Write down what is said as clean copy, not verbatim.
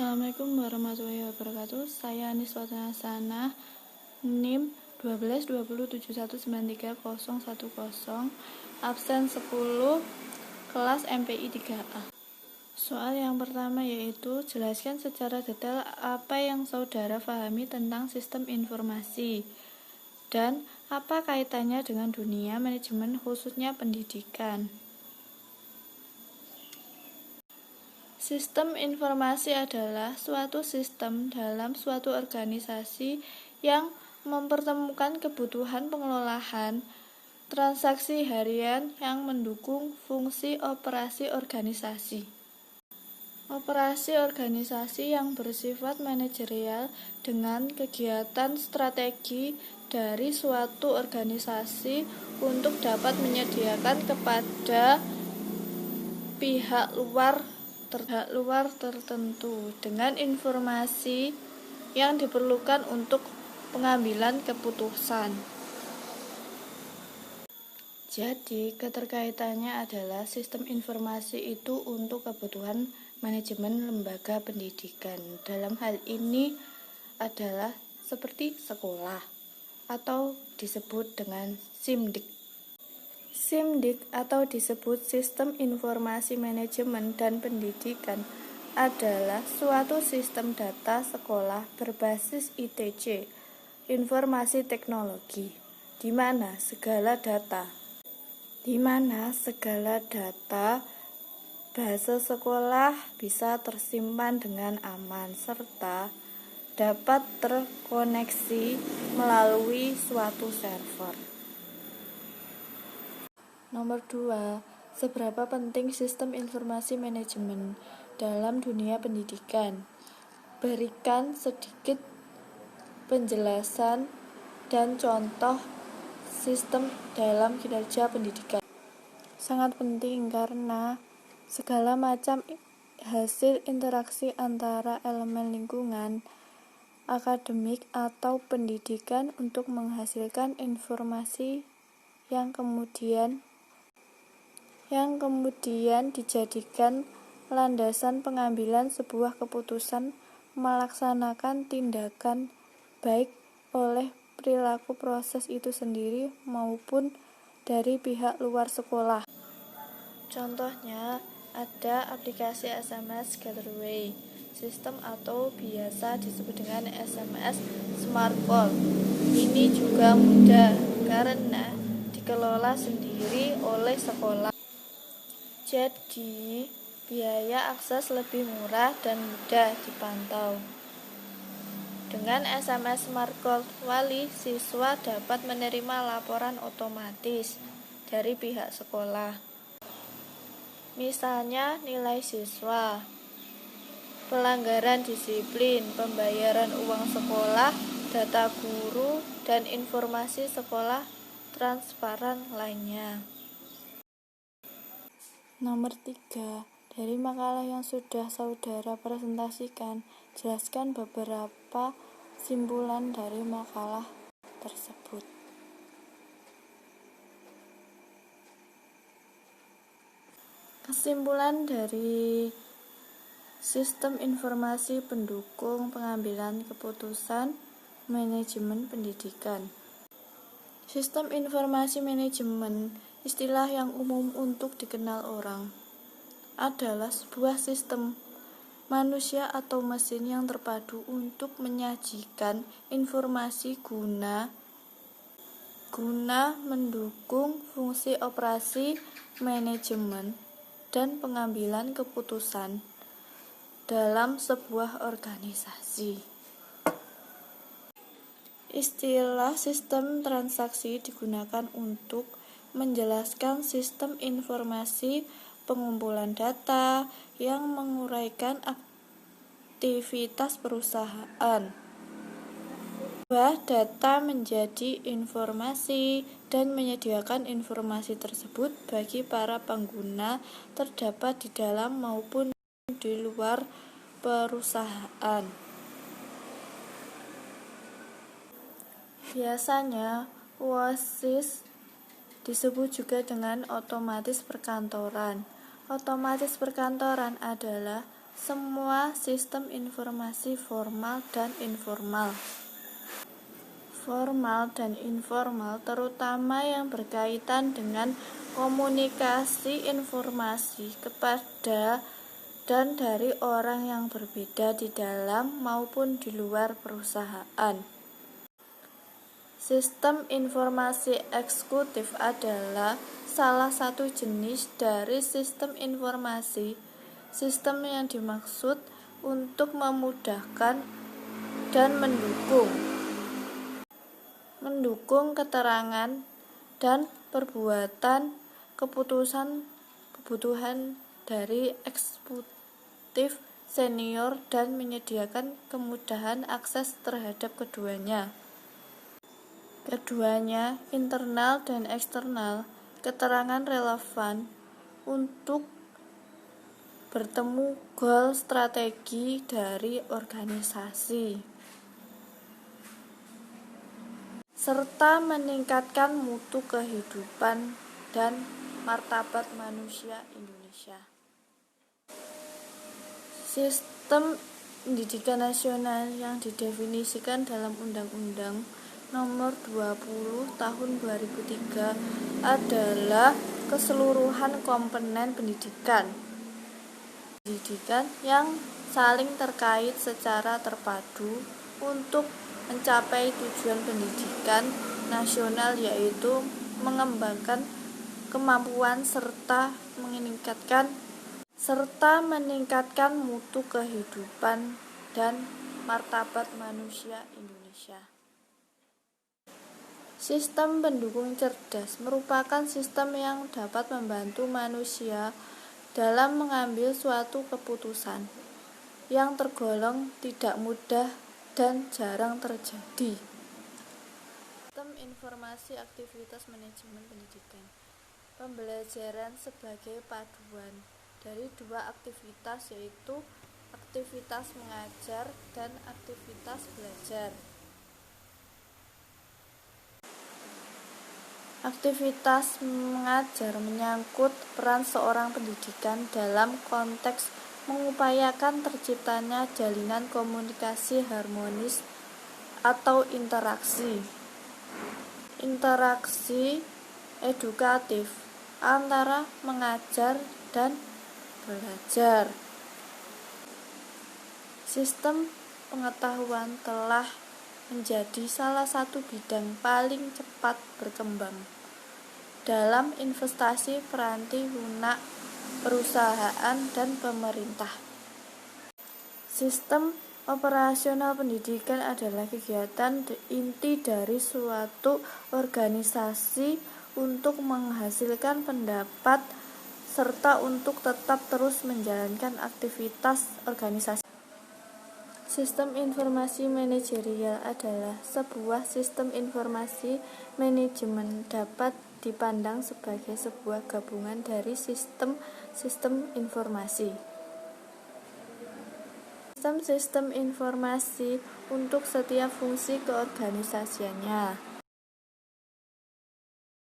Assalamualaikum warahmatullahi wabarakatuh. Saya Niswata Hasanah, NIM 122071930010, absen 10, kelas MPI 3A. Soal yang pertama yaitu jelaskan secara detail apa yang saudara pahami tentang sistem informasi dan apa kaitannya dengan dunia manajemen khususnya pendidikan. Sistem informasi adalah suatu sistem dalam suatu organisasi yang mempertemukan kebutuhan pengelolaan transaksi harian yang mendukung fungsi operasi organisasi. Operasi organisasi yang bersifat manajerial dengan kegiatan strategi dari suatu organisasi untuk dapat menyediakan kepada pihak luar tertentu dengan informasi yang diperlukan untuk pengambilan keputusan. Jadi, keterkaitannya adalah sistem informasi itu untuk kebutuhan manajemen lembaga pendidikan. Dalam hal ini adalah seperti sekolah atau disebut dengan SIMDIK. SIMDIK atau disebut Sistem Informasi Manajemen dan Pendidikan adalah suatu sistem data sekolah berbasis ITC, informasi teknologi, di mana segala data bahasa sekolah bisa tersimpan dengan aman serta dapat terkoneksi melalui suatu server. Nomor 2. Seberapa penting sistem informasi manajemen dalam dunia pendidikan? Berikan sedikit penjelasan dan contoh sistem dalam kinerja pendidikan. Sangat penting karena segala macam hasil interaksi antara elemen lingkungan, akademik atau pendidikan untuk menghasilkan informasi yang kemudian dijadikan landasan pengambilan sebuah keputusan melaksanakan tindakan baik oleh perilaku proses itu sendiri maupun dari pihak luar sekolah. Contohnya ada aplikasi SMS Gateway System atau biasa disebut dengan SMS Smart Call. Ini juga mudah karena dikelola sendiri oleh sekolah. Jadi, biaya akses lebih murah dan mudah dipantau. Dengan SMS Smart Call, wali siswa dapat menerima laporan otomatis dari pihak sekolah. Misalnya nilai siswa, pelanggaran disiplin, pembayaran uang sekolah, data guru, dan informasi sekolah transparan lainnya. Nomor 3. Dari makalah yang sudah saudara presentasikan, jelaskan beberapa simpulan dari makalah tersebut. Kesimpulan dari sistem informasi pendukung pengambilan keputusan manajemen pendidikan. Sistem informasi manajemen, istilah yang umum untuk dikenal orang, adalah sebuah sistem manusia atau mesin yang terpadu untuk menyajikan informasi guna mendukung fungsi operasi manajemen dan pengambilan keputusan dalam sebuah organisasi. Istilah sistem transaksi digunakan untuk menjelaskan sistem informasi pengumpulan data yang menguraikan aktivitas perusahaan. Bahwa data menjadi informasi dan menyediakan informasi tersebut bagi para pengguna terdapat di dalam maupun di luar perusahaan. Biasanya, OSIS disebut juga dengan otomatis perkantoran. Otomatis perkantoran adalah semua sistem informasi formal dan informal. Formal dan informal terutama yang berkaitan dengan komunikasi informasi kepada dan dari orang yang berbeda di dalam maupun di luar perusahaan. Sistem informasi eksekutif adalah salah satu jenis dari sistem informasi. Sistem yang dimaksud untuk memudahkan dan mendukung keterangan dan perbuatan kebutuhan dari eksekutif senior dan menyediakan kemudahan akses terhadap keduanya, internal dan eksternal, keterangan relevan untuk bertemu goal strategi dari organisasi, serta meningkatkan mutu kehidupan dan martabat manusia Indonesia. Sistem pendidikan nasional yang didefinisikan dalam Undang-Undang Nomor 20 Tahun 2003 adalah keseluruhan komponen pendidikan yang saling terkait secara terpadu untuk mencapai tujuan pendidikan nasional, yaitu mengembangkan kemampuan serta meningkatkan mutu kehidupan dan martabat manusia Indonesia. Sistem pendukung cerdas merupakan sistem yang dapat membantu manusia dalam mengambil suatu keputusan yang tergolong tidak mudah dan jarang terjadi. Sistem informasi aktivitas manajemen pendidikan. Pembelajaran sebagai paduan dari dua aktivitas, yaitu aktivitas mengajar dan aktivitas belajar. Aktivitas mengajar menyangkut peran seorang pendidikan dalam konteks mengupayakan terciptanya jalinan komunikasi harmonis atau interaksi edukatif antara mengajar dan belajar. Sistem pengetahuan telah menjadi salah satu bidang paling cepat berkembang dalam investasi peranti lunak perusahaan dan pemerintah. Sistem operasional pendidikan adalah kegiatan inti dari suatu organisasi untuk menghasilkan pendapat serta untuk tetap terus menjalankan aktivitas organisasi. Sistem informasi manajerial adalah sebuah sistem informasi manajemen dapat dipandang sebagai sebuah gabungan dari sistem informasi. Sistem informasi untuk setiap fungsi keorganisasiannya.